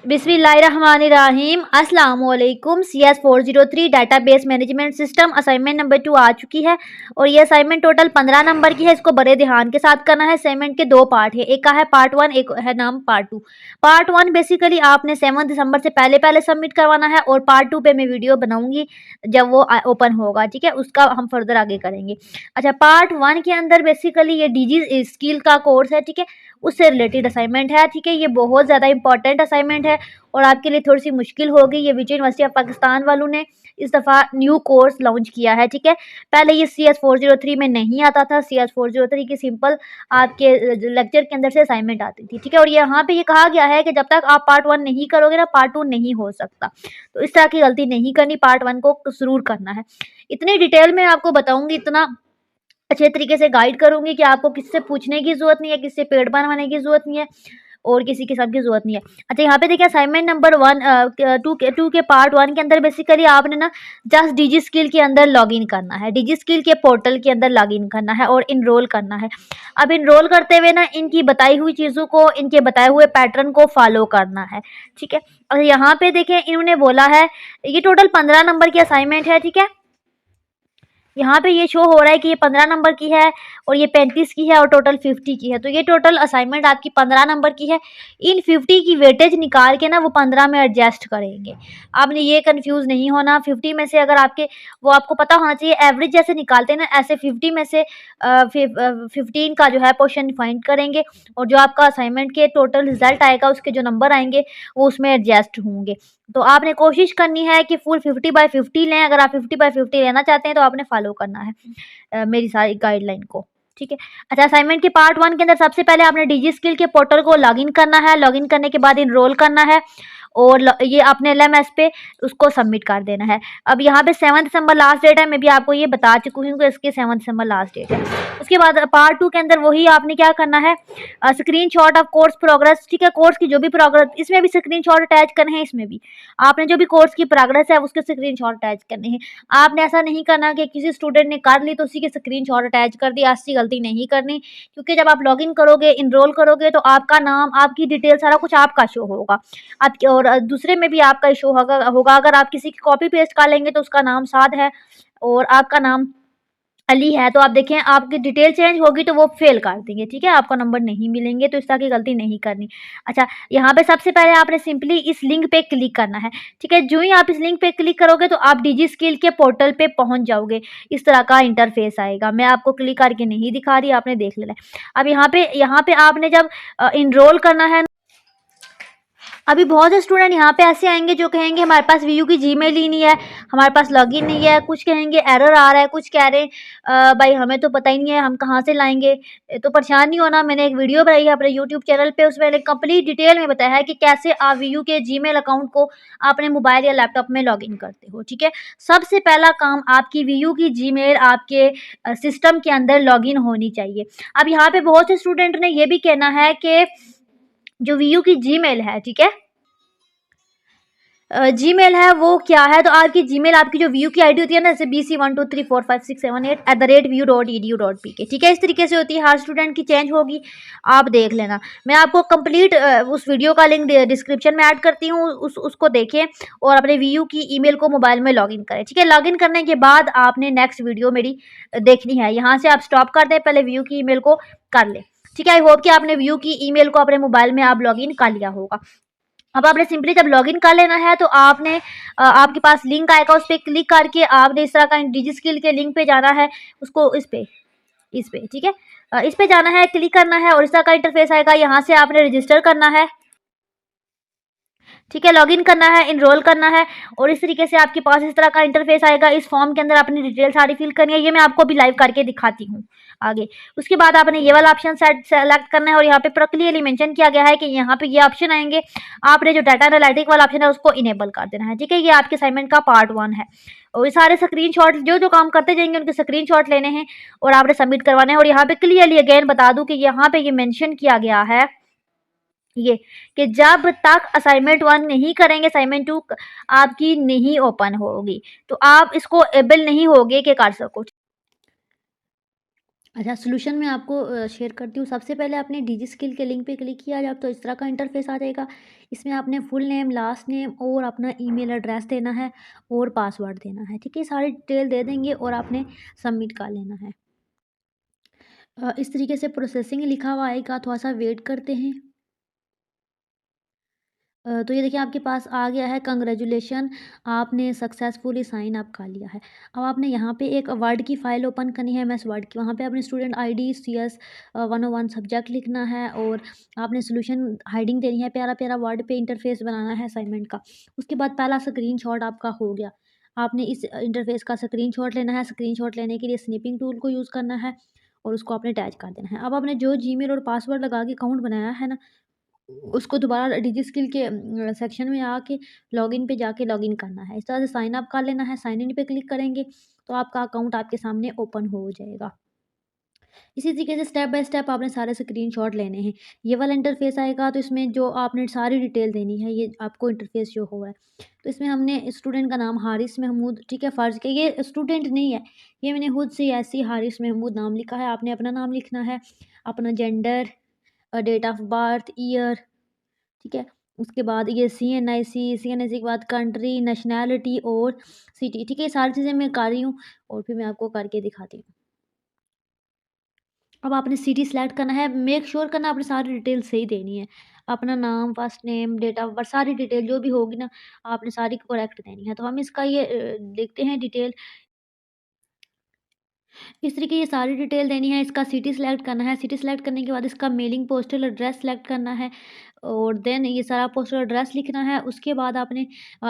बिस्मिल्लाहिर्रहमानिर्रहीम अस्सलामुअलैकुम। CS403 database management system assignment number 2 आ चुकी है और ये असाइनमेंट टोटल 15 नंबर की है। इसको बड़े ध्यान के साथ करना है। असाइनमेंट के दो पार्ट है, एक का है पार्ट 1, एक है नाम पार्ट 2। पार्ट 1 बेसिकली आपने 7 दिसंबर से पहले पहले सबमिट करवाना है और पार्ट 2 पे मैं वीडियो बनाऊंगी जब वो ओपन होगा, ठीक है, उसका हम फर्दर आगे करेंगे। अच्छा, पार्ट 1 के अंदर बेसिकली ये डीजी स्किल का कोर्स है, ठीक है, उससे रिलेटेड असाइनमेंट है, ठीक है। ये बहुत ज़्यादा इंपॉर्टेंट असाइनमेंट है और आपके लिए थोड़ी सी मुश्किल होगी। ये विजय यूनिवर्सिटी ऑफ पाकिस्तान वालों ने इस दफ़ा न्यू कोर्स लॉन्च किया है, ठीक है। पहले ये CS403 में नहीं आता था। CS403 की सिंपल आपके लेक्चर के अंदर से असाइनमेंट आती थी, ठीक है। और यहाँ पे ये कहा गया है कि जब तक आप पार्ट 1 नहीं करोगे ना, पार्ट 2 नहीं हो सकता। तो इस तरह की गलती नहीं करनी, पार्ट 1 को ज़रूर करना है। इतनी डिटेल में आपको बताऊँगी, इतना अच्छे तरीके से गाइड करूँगी कि आपको किससे पूछने की ज़रूरत नहीं है, किससे पेड़ बनवाने की ज़रूरत नहीं है और किसी किस्म की ज़रूरत नहीं है। अच्छा, यहाँ पे देखिए असाइनमेंट नंबर 2 के पार्ट 1 के अंदर बेसिकली आपने ना जस्ट डिजी स्किल के अंदर लॉगिन करना है। डिजी स्किल के पोर्टल के अंदर लॉगिन करना है और इनरोल करना है। अब इनरोल करते हुए ना इनकी बताई हुई चीज़ों को, इनके बताए हुए पैटर्न को फॉलो करना है, ठीक है। और यहाँ पे देखें इन्होंने बोला है, ये टोटल 15 नंबर की असाइनमेंट है, ठीक है। यहाँ पे ये शो हो रहा है कि ये 15 नंबर की है और ये 35 की है और टोटल 50 की है। तो ये टोटल असाइनमेंट आपकी 15 नंबर की है। इन 50 की वेटेज निकाल के ना वो 15 में एडजस्ट करेंगे। आपने ये कंफ्यूज नहीं होना। 50 में से अगर आपके, वो आपको पता होना चाहिए, एवरेज जैसे निकालते हैं ना, ऐसे 50 में से 15 का जो है पोर्शन फाइंड करेंगे और जो आपका असाइनमेंट के टोटल रिजल्ट आएगा उसके जो नंबर आएंगे वो उसमें एडजस्ट होंगे। तो आपने कोशिश करनी है कि फुल 50/50 लें। अगर आप 50/50 लेना चाहते हैं तो आपने फॉलो करना है मेरी सारी गाइडलाइन को, ठीक है। अच्छा, असाइनमेंट के पार्ट 1 के अंदर सबसे पहले आपने डिजी स्किल के पोर्टल को लॉगिन करना है। लॉगिन करने के बाद इनरोल करना है और ये अपने LMS पे उसको सबमिट कर देना है। अब यहाँ पे 7 दिसंबर लास्ट डेट है। मैं भी आपको ये बता चुकी हूँ कि इसके 7 दिसंबर लास्ट डेट है। उसके बाद पार्ट 2 के अंदर वही आपने क्या करना है, स्क्रीनशॉट ऑफ कोर्स प्रोग्रेस, ठीक है। कोर्स की जो भी प्रोग्रेस, इसमें भी स्क्रीनशॉट अटैच करने हैं, इसमें भी आपने जो भी कोर्स की प्रोग्रेस है उसके स्क्रीनशॉट अटैच करने हैं। आपने ऐसा नहीं करना कि किसी स्टूडेंट ने कर ली तो उसी के स्क्रीनशॉट अटैच कर दी। ऐसी गलती नहीं करनी, क्योंकि जब आप लॉगिन करोगे, इनरोल करोगे तो आपका नाम, आपकी डिटेल, सारा कुछ आपका शो होगा आपके, और दूसरे में भी आपका शो होगा। अगर आप किसी की कॉपी पेस्ट कर लेंगे तो उसका नाम साद है और आपका नाम अली है, तो आप देखें आपकी डिटेल चेंज होगी तो वो फेल कर देंगे, ठीक है, आपको नंबर नहीं मिलेंगे। तो इस तरह की गलती नहीं करनी। अच्छा, यहाँ पे सबसे पहले आपने सिंपली इस लिंक पे क्लिक करना है, ठीक है। जो ही आप इस लिंक पे क्लिक करोगे तो आप डिजी स्किल के पोर्टल पे पहुंच जाओगे। इस तरह का इंटरफेस आएगा। मैं आपको क्लिक करके नहीं दिखा रही, आपने देख लेना है। अब यहाँ पे आपने जब इनरोल करना है, अभी बहुत से स्टूडेंट यहाँ पे ऐसे आएंगे जो कहेंगे हमारे पास वीयू की जीमेल ही नहीं है, हमारे पास लॉगिन नहीं है, कुछ कहेंगे एरर आ रहा है, कुछ कह रहे हैं भाई हमें तो पता ही नहीं है, हम कहाँ से लाएंगे। तो परेशान नहीं होना। मैंने एक वीडियो बनाई है अपने यूट्यूब चैनल पे, उसमें मैंने कंप्लीट डिटेल में बताया है कि कैसे आप वीयू के जीमेल अकाउंट को अपने मोबाइल या लैपटॉप में लॉगिन करते हो, ठीक है। सबसे पहला काम आपकी वीयू की जीमेल आपके सिस्टम के अंदर लॉगिन होनी चाहिए। अब यहाँ पे बहुत से स्टूडेंट ने यह भी कहना है कि जो वीयू की जीमेल है, ठीक है, जीमेल है वो क्या है, तो आपकी जीमेल, आपकी जो वीयू की आईडी होती है ना, जैसे BC123456788@vu.edu.pk, ठीक है, इस तरीके से होती है। हर स्टूडेंट की चेंज होगी, आप देख लेना। मैं आपको कंप्लीट उस वीडियो का लिंक डिस्क्रिप्शन में ऐड करती हूँ, उसको देखें और अपने वीयू की ईमेल को मोबाइल में लॉगिन करें, ठीक है। लॉगिन करने के बाद आपने नेक्स्ट वीडियो मेरी देखनी है। यहाँ से आप स्टॉप कर दें, पहले वीयू की ईमेल को कर लें, ठीक है। आई होप कि आपने वीयू की ईमेल को अपने मोबाइल में आप लॉगिन कर लिया होगा। अब आपने सिंपली जब लॉगिन कर लेना है तो आपने आपके पास लिंक आएगा, उस पर क्लिक करके आपने इस तरह का डिजी स्किल के लिंक पे जाना है, उसको इस पे, ठीक है, इस पे जाना है, क्लिक करना है और इस तरह का इंटरफेस आएगा। यहाँ से आपने रजिस्टर करना है, ठीक है, लॉगिन करना है, इनरोल करना है और इस तरीके से आपके पास इस तरह का इंटरफेस आएगा। इस फॉर्म के अंदर अपनी डिटेल सारी फिल करनी है। ये मैं आपको भी लाइव करके दिखाती हूँ आगे। उसके बाद आपने ये वाला ऑप्शन सेलेक्ट करना है और यहाँ पे पूरा क्लियरली मेंशन किया गया है कि यहाँ पे ये ऑप्शन आएंगे। आपने जो डाटा एनालिटिक वाला ऑप्शन है उसको इनेबल कर देना है, ठीक है। ये आपके असाइनमेंट का पार्ट 1 है और ये सारे स्क्रीनशॉट जो काम करते जाएंगे उनके स्क्रीनशॉट लेने हैं और आपने सबमिट करवाने हैं। और यहाँ पे क्लियरली अगेन बता दूं कि यहाँ पे ये मेंशन किया गया है ये कि जब तक असाइनमेंट 1 नहीं करेंगे असाइनमेंट 2 आपकी नहीं ओपन होगी, तो आप इसको एबल नहीं होगे कि कर सको। अच्छा, सॉल्यूशन मैं आपको शेयर करती हूँ। सबसे पहले आपने डिजी स्किल के लिंक पे क्लिक किया जब, तो इस तरह का इंटरफेस आ जाएगा। इसमें आपने फुल नेम, लास्ट नेम और अपना ईमेल एड्रेस देना है और पासवर्ड देना है, ठीक है? सारी डिटेल दे देंगे और आपने सबमिट कर लेना है। इस तरीके से प्रोसेसिंग लिखा हुआ आएगा, थोड़ा-सा वेट करते हैं। तो ये देखिए आपके पास आ गया है, कांग्रेचुलेशन, आपने सक्सेसफुली साइन अप कर लिया है। अब आपने यहाँ पे एक वर्ड की फ़ाइल ओपन करनी है, एमएस वर्ड की। वहाँ पे अपनी स्टूडेंट आईडी, सीएस 101 सब्जेक्ट लिखना है और आपने सॉल्यूशन हेडिंग देनी है, प्यारा-प्यारा वर्ड पे इंटरफेस बनाना है असाइनमेंट का। उसके बाद पहला स्क्रीनशॉट आपका हो गया। आपने इस इंटरफेस का स्क्रीनशॉट लेना है, स्क्रीनशॉट लेने के लिए स्निपिंग टूल को यूज़ करना है और उसको आपने अटैच कर देना है। अब आपने जो जीमेल और पासवर्ड लगा के अकाउंट बनाया है ना, उसको दोबारा डिजी स्किल के सेक्शन में आके लॉगिन पे जाके लॉगिन करना है। इस तरह से साइन अप कर लेना है, साइन इन पे क्लिक करेंगे तो आपका अकाउंट आपके सामने ओपन हो जाएगा। इसी तरीके से स्टेप बाय स्टेप आपने सारे स्क्रीनशॉट लेने हैं। ये वाला इंटरफेस आएगा तो इसमें जो आपने सारी डिटेल देनी है, ये आपको इंटरफेस जो हुआ है। तो इसमें हमने स्टूडेंट का नाम हारिस महमूद, ठीक है, फ़र्ज़ किया ये स्टूडेंट नहीं है, ये मैंने खुद से ऐसे ही हारिस महमूद नाम लिखा है। आपने अपना नाम लिखना है, अपना gender, date of birth, year, ठीक है? उसके बाद ये सीएनआईसी के बाद कंट्री, नेशनैलिटी और सिटी, ठीक है? ये सारी चीज़ें मैं कर रही हूँ और फिर मैं आपको करके दिखाती हूँ। अब आपने सिटी सेलेक्ट करना है, मेक श्योर करना आपने सारी डिटेल सही देनी है। अपना नाम, first name, date of birth, सारी डिटेल जो भी होगी ना, आपने सारी करेक्ट देनी है। तो हम इसका ये देखते हैं डिटेल। इस तरीके ये सारी डिटेल देनी है, इसका सिटी सेलेक्ट करना है, सिटी सेलेक्ट करने के बाद इसका मेलिंग पोस्टल एड्रेस सेलेक्ट करना है और देन ये सारा पोस्टल एड्रेस लिखना है। उसके बाद आपने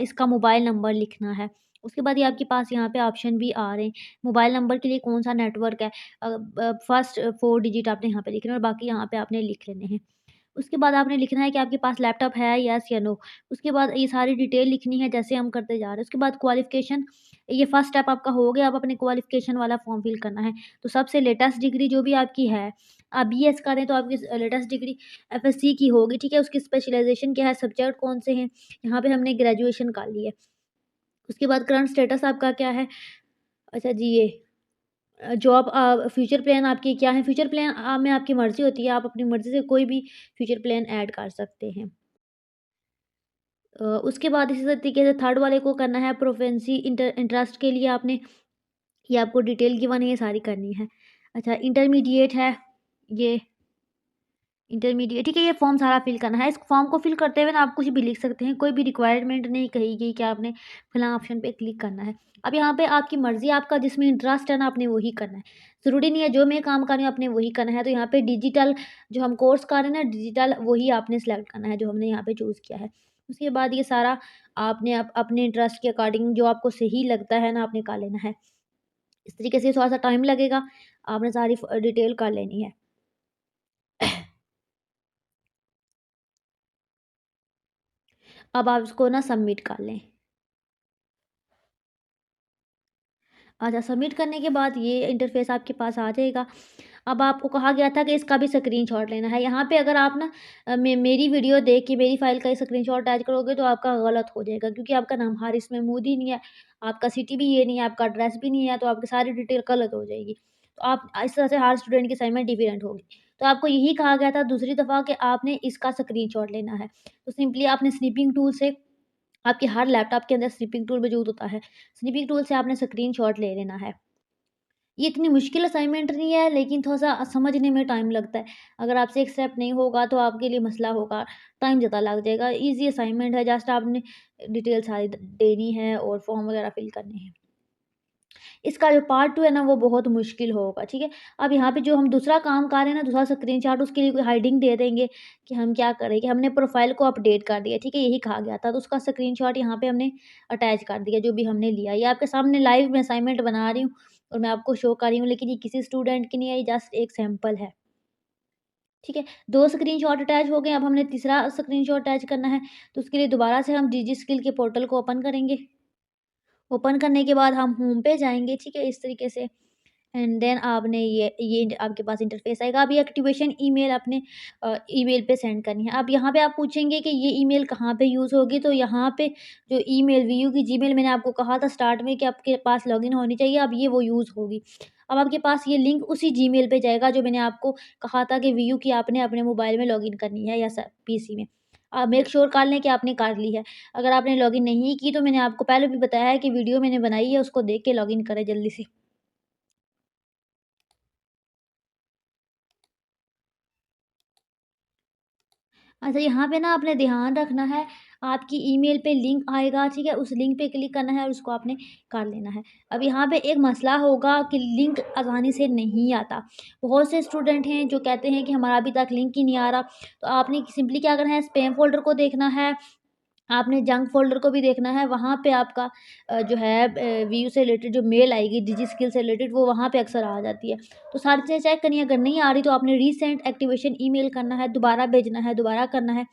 इसका मोबाइल नंबर लिखना है। उसके बाद ये आपके पास यहाँ पे ऑप्शन भी आ रहे हैं, मोबाइल नंबर के लिए कौन-सा नेटवर्क है। फर्स्ट 4 डिजिट आपने यहाँ पे लिखना है और बाकी यहाँ पे आपने लिख लेने हैं। उसके बाद आपने लिखना है कि आपके पास लैपटॉप है, येस या नो। उसके बाद ये सारी डिटेल लिखनी है जैसे हम करते जा रहे हैं। उसके बाद क्वालिफ़िकेशन, ये फर्स्ट स्टेप आपका हो गया। अब अपने क्वालिफ़िकेशन वाला फॉर्म फिल करना है। तो सबसे लेटेस्ट डिग्री जो भी आपकी है, आप बीएस कर रहे हैं तो आपकी लेटेस्ट डिग्री एफएससी की होगी, ठीक है? उसकी स्पेशलाइज़ेशन क्या है, सब्जेक्ट कौन से हैं, यहाँ पे हमने ग्रेजुएशन कर ली है। उसके बाद करंट स्टेटस आपका क्या है? अच्छा जी, ये जॉब, फ्यूचर प्लान आपके क्या हैं? फ्यूचर प्लान में आपकी मर्ज़ी होती है, आप अपनी मर्ज़ी से कोई भी फ्यूचर प्लान ऐड कर सकते हैं। उसके बाद इसी तरीके से थर्ड वाले को करना है प्रोफेंसी इंटरेस्ट के लिए आपने, ये आपको डिटेल गिवन है, ये सारी करनी है। अच्छा, इंटरमीडिएट है ये, इंटरमीडिएट, ठीक है, ये फॉर्म सारा फिल करना है। इस फॉर्म को फिल करते हुए ना आप कुछ भी लिख सकते हैं, कोई भी रिक्वायरमेंट नहीं कही गई कि आपने फलां ऑप्शन पे क्लिक करना है। अब यहाँ पे आपकी मर्ज़ी, आपका जिसमें इंटरेस्ट है ना, आपने वही करना है। ज़रूरी नहीं है जो मैं काम कर रही हूँ आपने वही करना है। तो यहाँ पे डिजिटल जो हम कोर्स कर रहे हैं ना, डिजिटल, वही आपने सेलेक्ट करना है जो हमने यहाँ पे चूज़ किया है। उसके बाद ये सारा आपने अपने इंटरेस्ट के अकॉर्डिंग जो आपको सही लगता है ना, आपने कर लेना है। इस तरीके से थोड़ा-सा टाइम लगेगा, आपने सारी डिटेल कर लेनी है। अब आप इसको ना सबमिट कर लें। अच्छा, सबमिट करने के बाद ये इंटरफ़ेस आपके पास आ जाएगा। अब आपको कहा गया था कि इसका भी स्क्रीनशॉट लेना है। यहाँ पे अगर आप ना मेरी वीडियो देख के मेरी फ़ाइल का स्क्रीनशॉट अटैच करोगे तो आपका गलत हो जाएगा, क्योंकि आपका नाम हारिस महमूद ही नहीं है, आपका सिटी भी ये नहीं है, आपका एड्रेस भी नहीं है, तो आपकी सारी डिटेल गलत हो जाएगी। तो आप इस तरह से हर स्टूडेंट की असाइनमेंट डिफरेंट होगी। तो आपको यही कहा गया था दूसरी दफ़ा कि आपने इसका स्क्रीनशॉट लेना है। तो सिंपली आपने स्निपिंग टूल से, आपके हर लैपटॉप के अंदर स्निपिंग टूल मौजूद होता है। स्निपिंग टूल से आपने स्क्रीनशॉट ले लेना है। ये इतनी मुश्किल असाइनमेंट नहीं है, लेकिन थोड़ा-सा समझने में टाइम लगता है। अगर आपसे एक स्टेप नहीं होगा तो आपके लिए मसला होगा, टाइम ज़्यादा लग जाएगा। ईज़ी असाइनमेंट है, जस्ट आपने डिटेल सारी द देनी है और फॉर्म वगैरह फिल करने हैं। इसका जो पार्ट 2 है ना, वो बहुत मुश्किल होगा, ठीक है? अब यहाँ पे जो हम दूसरा काम कर रहे हैं ना, दूसरा स्क्रीनशॉट, उसके लिए कोई हेडिंग दे देंगे कि हम क्या करें, कि हमने प्रोफ़ाइल को अपडेट कर दिया, ठीक है? यही कहा गया था, तो उसका स्क्रीनशॉट यहाँ पे हमने अटैच कर दिया, जो भी हमने लिया। ये आपके सामने लाइव मैं असाइनमेंट बना रही हूँ और मैं आपको शो कर रही हूँ, लेकिन ये किसी स्टूडेंट की नहीं है, ये जस्ट एक सैंपल है, ठीक है? 2 स्क्रीनशॉट अटैच हो गए, अब हमने तीसरा स्क्रीनशॉट अटैच करना है, तो उसके लिए दोबारा से हम डिजी स्किल के पोर्टल को ओपन करेंगे। ओपन करने के बाद हम होम पे जाएँगे, ठीक है? इस तरीके से, एंड देन आपने ये आपके पास इंटरफ़ेस आएगा। अब ये एक्टिवेशन ईमेल अपने ईमेल पे सेंड करनी है। अब यहाँ पे आप पूछेंगे कि ये ईमेल कहाँ पे यूज़ होगी, तो यहाँ पे जो ईमेल वीयू की जीमेल मैंने आपको कहा था स्टार्ट में कि आपके पास लॉगिन होनी चाहिए, अब ये वो यूज़ होगी। अब आपके पास ये लिंक उसी जीमेल पे जाएगा जो मैंने आपको कहा था कि वीयू की आपने अपने मोबाइल में लॉगिन करनी है या पीसी में। आप मेक श्योर कर लें कि आपने कर ली है। अगर आपने लॉगिन नहीं की तो मैंने आपको पहले भी बताया है कि वीडियो मैंने बनाई है, उसको देख के लॉगिन करें जल्दी से। अच्छा, यहाँ पे ना आपने ध्यान रखना है, आपकी ईमेल पे लिंक आएगा, ठीक है? उस लिंक पे क्लिक करना है और उसको आपने कर लेना है। अब यहाँ पे एक मसला होगा कि लिंक आसानी से नहीं आता। बहुत से स्टूडेंट हैं जो कहते हैं कि हमारा अभी तक लिंक ही नहीं आ रहा। तो आपने सिंपली क्या करना है, स्पैम फ़ोल्डर को देखना है, आपने जंक फ़ोल्डर को भी देखना है, वहाँ पे आपका जो है वीयू से रिलेटेड जो मेल आएगी, डिजी स्किल से रिलेटेड, वो वहाँ पे अक्सर आ जाती है। तो सारी चीज़ें चेक करनी है, अगर नहीं आ रही तो आपने रीसेंट एक्टिवेशन ईमेल करना है, दोबारा भेजना है, दोबारा करना है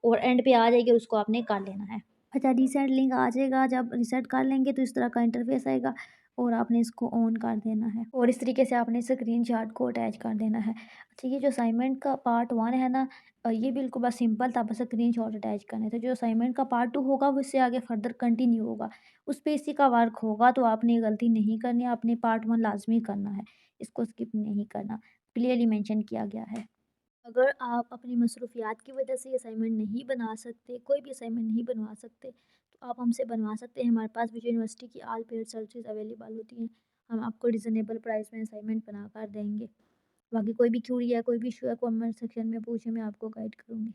और एंड पे आ जाएगी, उसको आपने कर लेना है। अच्छा, रीसेंट लिंक आ जाएगा, जब रीसेट कर लेंगे तो इस तरह का इंटरफ़ेस आएगा और आपने इसको ऑन कर देना है और इस तरीके से आपने स्क्रीनशॉट को अटैच कर देना है। अच्छा, ये जो असाइनमेंट का पार्ट 1 है ना, ये बिल्कुल बस सिंपल था, बस स्क्रीनशॉट अटैच करने थे। जो असाइनमेंट का पार्ट 2 होगा वो इससे आगे फर्दर कंटिन्यू होगा। उस पे इसी का वर्क होगा, तो आपने ये गलती नहीं करनी है, आपने पार्ट 1 लाज़मी करना है। इसको स्किप नहीं करना, क्लियरली मेंशन किया गया है। अगर आप अपनी मसरूफियात की वजह से असाइनमेंट नहीं बना सकते, कोई भी असाइनमेंट नहीं बनवा सकते, तो आप हमसे बनवा सकते हैं। हमारे पास विजय यूनिवर्सिटी की ऑल पेड सर्विसेज अवेलेबल होती हैं। हम आपको रिजनेबल प्राइस में असाइनमेंट बना कर देंगे। बाकी कोई भी क्यूरी है, कोई भी इशू है, कमेंट सेक्शन में पूछें, मैं आपको गाइड करूँगी।